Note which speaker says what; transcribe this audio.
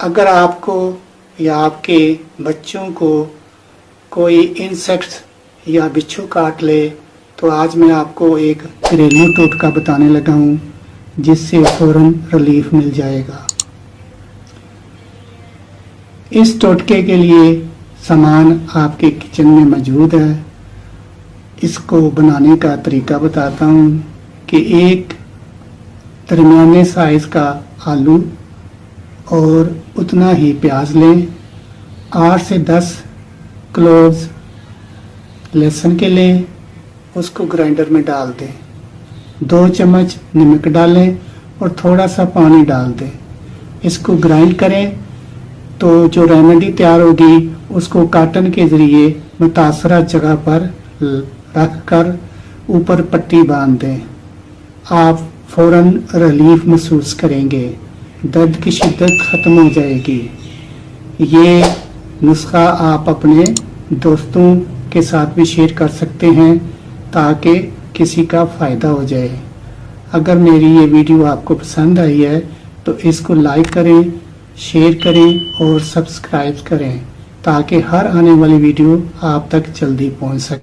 Speaker 1: अगर आपको या आपके बच्चों को कोई इंसेक्ट या बिच्छू काट ले तो आज मैं आपको एक घरेलू टोटका बताने लगा हूँ जिससे फ़ौरन रिलीफ मिल जाएगा। इस टोटके के लिए सामान आपके किचन में मौजूद है। इसको बनाने का तरीका बताता हूँ कि एक दरमियाने साइज़ का आलू और उतना ही प्याज लें। 8 से 10 क्लोव्स लहसुन के लें, उसको ग्राइंडर में डाल दें। 2 चम्मच नमक डालें और थोड़ा सा पानी डाल दें। इसको ग्राइंड करें तो जो रेमेडी तैयार होगी उसको काटन के ज़रिए मुतासरा जगह पर रख कर ऊपर पट्टी बांध दें। आप फ़ौरन रिलीफ महसूस करेंगे, दर्द की शिद्दत ख़त्म हो जाएगी। ये नुस्खा आप अपने दोस्तों के साथ भी शेयर कर सकते हैं ताकि किसी का फ़ायदा हो जाए। अगर मेरी ये वीडियो आपको पसंद आई है तो इसको लाइक करें, शेयर करें और सब्सक्राइब करें ताकि हर आने वाली वीडियो आप तक जल्दी पहुंच सके।